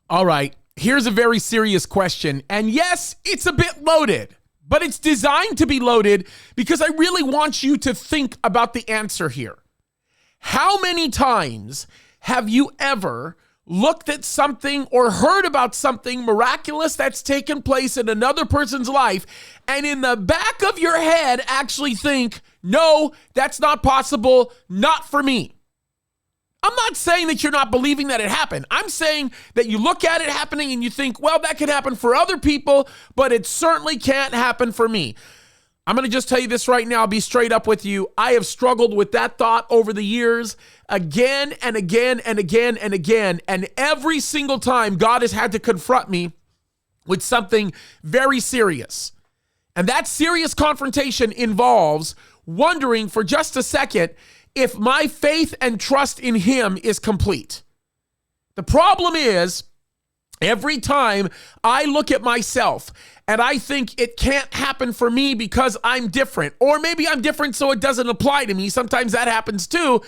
All right, here's a very serious question. And yes, it's a bit loaded, but it's designed to be loaded because I really want you to think about the answer here. How many times have you ever looked at something or heard about something miraculous that's taken place in another person's life, and in the back of your head actually think, no, that's not possible, not for me? I'm not saying that you're not believing that it happened. I'm saying that you look at it happening and you think, well, that could happen for other people, but it certainly can't happen for me. I'm going to just tell you this right now. I'll be straight up with you. I have struggled with that thought over the years again and again and again and again. And every single time God has had to confront me with something very serious. And that serious confrontation involves wondering for just a second if my faith and trust in him is complete. The problem is, every time I look at myself and I think it can't happen for me because I'm different, or maybe I'm different so it doesn't apply to me, sometimes that happens too,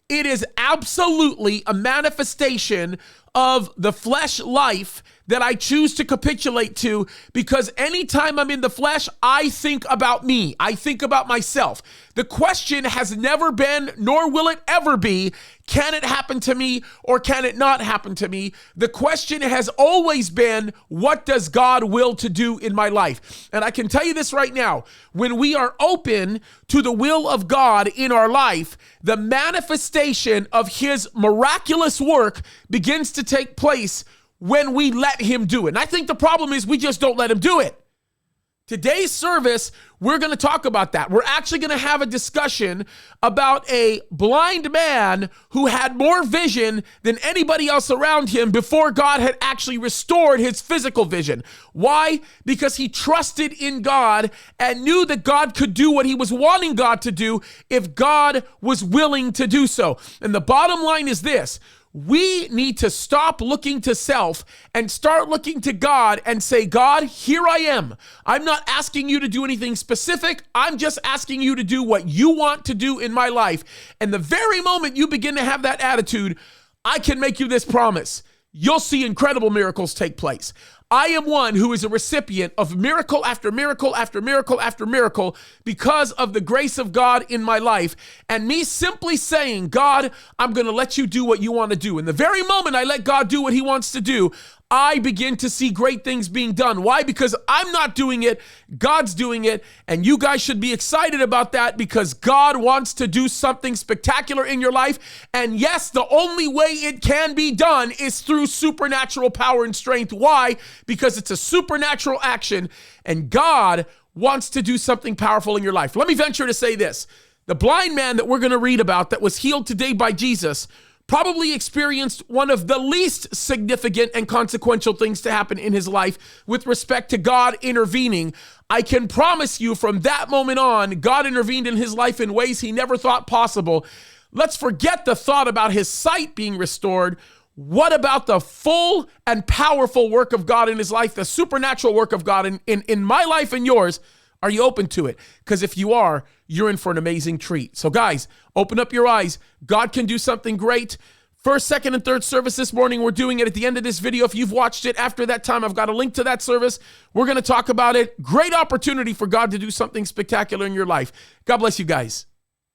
it is absolutely a manifestation of the flesh life that I choose to capitulate to, because anytime I'm in the flesh, I think about me. I think about myself. The question has never been, nor will it ever be, can it happen to me or can it not happen to me? The question has always been, what does God will to do in my life? And I can tell you this right now, when we are open to the will of God in our life, the manifestation of his miraculous work begins to take place when we let him do it. And I think the problem is we just don't let him do it. Today's service, we're going to talk about that. We're actually going to have a discussion about a blind man who had more vision than anybody else around him before God had actually restored his physical vision. Why? Because he trusted in God and knew that God could do what he was wanting God to do if God was willing to do so. And the bottom line is this: we need to stop looking to self and start looking to God and say, God, here I am. I'm not asking you to do anything specific. I'm just asking you to do what you want to do in my life. And the very moment you begin to have that attitude, I can make you this promise: you'll see incredible miracles take place. I am one who is a recipient of miracle after miracle after miracle after miracle because of the grace of God in my life. And me simply saying, God, I'm going to let you do what you want to do. And the very moment I let God do what he wants to do, I begin to see great things being done. Why? Because I'm not doing it, God's doing it, and you guys should be excited about that because God wants to do something spectacular in your life. And yes, the only way it can be done is through supernatural power and strength. Why? Because it's a supernatural action, and God wants to do something powerful in your life. Let me venture to say this. The blind man that we're going to read about that was healed today by Jesus probably experienced one of the least significant and consequential things to happen in his life with respect to God intervening. I can promise you from that moment on, God intervened in his life in ways he never thought possible. Let's forget the thought about his sight being restored. What about the full and powerful work of God in his life, the supernatural work of God in my life and yours? Are you open to it? Because if you are, you're in for an amazing treat. So guys, open up your eyes. God can do something great. First, second, and third service this morning, we're doing it at the end of this video. If you've watched it after that time, I've got a link to that service. We're going to talk about it. Great opportunity for God to do something spectacular in your life. God bless you guys.